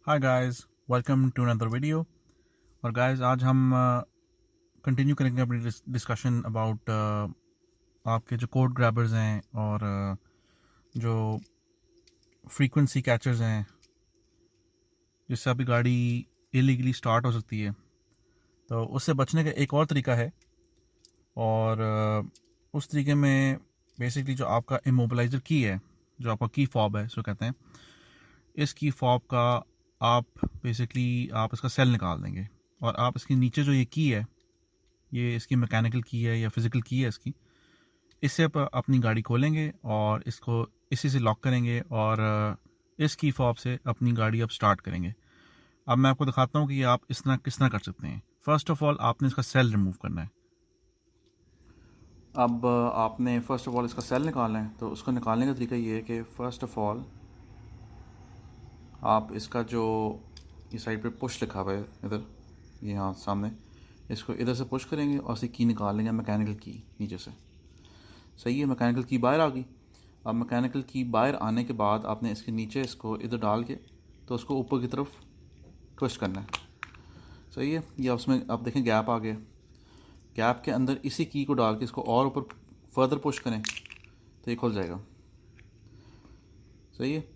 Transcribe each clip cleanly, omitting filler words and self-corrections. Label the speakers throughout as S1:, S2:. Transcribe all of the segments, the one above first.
S1: Hi guys, welcome to another video. और guys आज हम कंटिन्यू करेंगे अपनी डिस्कशन अबाउट आपके जो कोड ग्रैबर्स हैं और जो फ्रीक्वेंसी कैचर्स हैं जिससे आपकी गाड़ी इलीगली स्टार्ट हो सकती है। तो उससे बचने का एक और तरीका है और उस तरीके में बेसिकली जो आपका इमोबिलाइज़र की है, जो आपका की फॉब है, सो कहते हैं, इस की फॉब का आप बेसिकली आप इसका सेल निकाल देंगे और आप इसके नीचे जो ये की है, ये इसकी मैकेनिकल की है या फिज़िकल की है इसकी, इससे आप अपनी गाड़ी खोलेंगे और इसको इसी से लॉक करेंगे और इस की फॉब से अपनी गाड़ी अब स्टार्ट करेंगे। अब मैं आपको दिखाता हूँ कि आप इस तरह किस तरह कर सकते हैं। फ़र्स्ट ऑफ़ ऑल आपने इसका सेल रिमूव करना है। अब आपने फ़र्स्ट ऑफ़ ऑल इसका सेल निकालना है। तो उसको निकालने का तरीका ये है कि फ़र्स्ट ऑफ़ ऑल आप इसका जो ये साइड पे पुश लिखा हुआ है इधर, यहाँ सामने, इसको इधर से पुश करेंगे और इसकी की निकाल लेंगे, मैकेनिकल की नीचे से। सही है, मैकेनिकल की बाहर आ गई। अब मैकेनिकल की बाहर आने के बाद आपने इसके नीचे इसको इधर डाल के तो उसको ऊपर की तरफ ट्विस्ट करना है। सही है, ये उसमें आप देखें गैप आ गया। गैप के अंदर इसी की को डाल के इसको और ऊपर फर्दर पुश करें तो ये खुल जाएगा। सही है।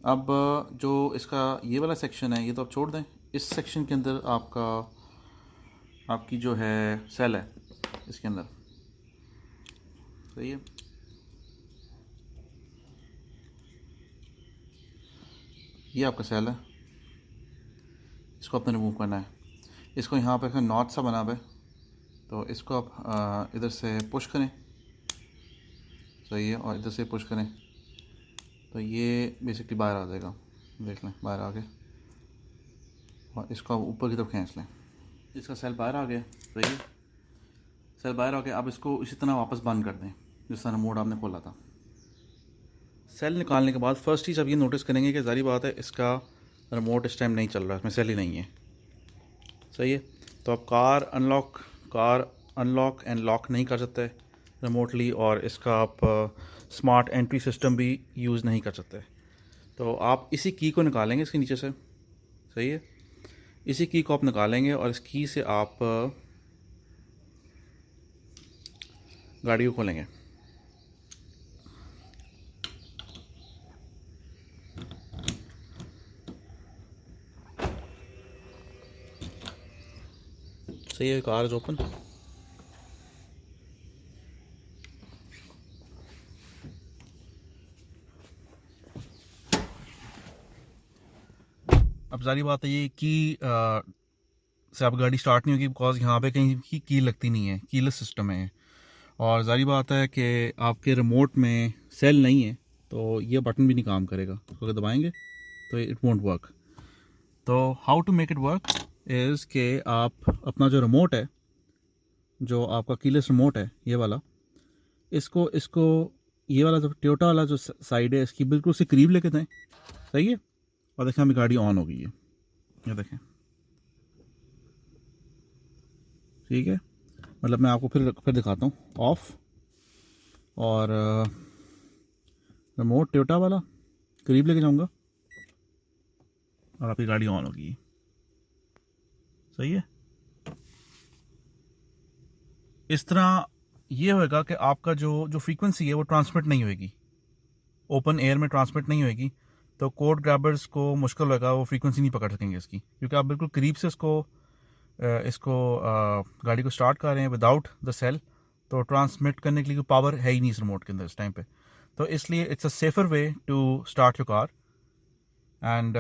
S1: अब जो इसका ये वाला सेक्शन है ये तो आप छोड़ दें। इस सेक्शन के अंदर आपकी जो है सेल है इसके अंदर। सही है, ये आपका सेल है, इसको आपने रिमूव करना है। इसको यहाँ पे नॉट सा बना हुआ है, तो इसको आप इधर से पुश करें। सही है, और इधर से पुश करें तो ये बेसिकली बाहर आ जाएगा। देख लें, बाहर आ गया। और इसको आप ऊपर की तरफ खींच लें। इसका सेल बाहर आ गया। सही है, सेल बाहर आ गया। अब इसको इसी तरह वापस बंद कर दें जिस तरह मोड आपने खोला था। सेल निकालने के बाद फर्स्ट चीज़ आप ये नोटिस करेंगे कि जारी बात है इसका रिमोट इस टाइम नहीं चल रहा, इसमें सेल ही नहीं है। सही है, तो आप कार अनलॉक एंड लॉक नहीं कर सकते रिमोटली, और इसका आप स्मार्ट एंट्री सिस्टम भी यूज़ नहीं कर सकते। तो आप इसी की को निकालेंगे इसके नीचे से। सही है, इसी की को आप निकालेंगे और इस की से आप गाड़ी को खोलेंगे। सही है, कार इज ओपन। अब सारी बात है ये कि से अब गाड़ी स्टार्ट नहीं होगी बिकॉज यहाँ पे कहीं की लगती नहीं है, कीलेस सिस्टम है। और जारी बात है कि आपके रिमोट में सेल नहीं है तो ये बटन भी नहीं काम करेगा। उसको अगर दबाएंगे तो इट वोंट वर्क। तो how to make it work is कि आप अपना जो रिमोट है, जो आपका कीलेस रिमोट है ये वाला, इसको इसको ये वाला जो टोयोटा वाला जो साइड है इसकी बिल्कुल से करीब लेके दें। सही है, और देखें हमें गाड़ी ऑन हो गई है, ये देखें। ठीक है, मतलब मैं आपको फिर दिखाता हूँ। ऑफ, और रिमोट टोयोटा वाला करीब लेके जाऊँगा और आपकी गाड़ी ऑन होगी। सही है, इस तरह ये होएगा कि आपका जो फ्रीक्वेंसी है वो ट्रांसमिट नहीं होएगी, ओपन एयर में ट्रांसमिट नहीं होएगी। तो कोड ग्रैबर्स को मुश्किल होगा, वो फ्रीक्वेंसी नहीं पकड़ सकेंगे इसकी, क्योंकि आप बिल्कुल करीब से इसको गाड़ी को स्टार्ट कर रहे हैं विदाउट द सेल। तो ट्रांसमिट करने के लिए पावर है ही नहीं इस रिमोट के अंदर इस टाइम पे। तो इसलिए it's a safer way to start your car. And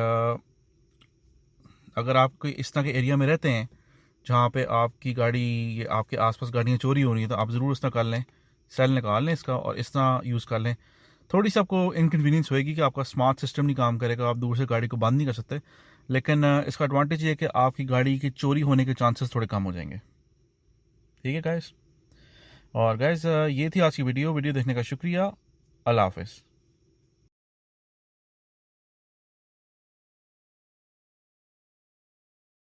S1: अगर आप कोई इस तरह के एरिया में रहते हैं जहाँ पे आपकी गाड़ी, आपके आसपास गाड़ियाँ चोरी हो रही हैं, तो आप ज़रूर इस तरह कर लें, सेल निकाल लें इसका और इस तरह यूज़ कर लें। थोड़ी सी आपको इनकन्वीनियंस होएगी कि आपका स्मार्ट सिस्टम नहीं काम करेगा, आप दूर से गाड़ी को बंद नहीं कर सकते, लेकिन इसका एडवांटेज ये है कि आपकी गाड़ी के चोरी होने के चांसेस थोड़े कम हो जाएंगे। ठीक है गाइस, और गाइस ये थी आज की वीडियो देखने का शुक्रिया। अल्लाह हाफ़िज़।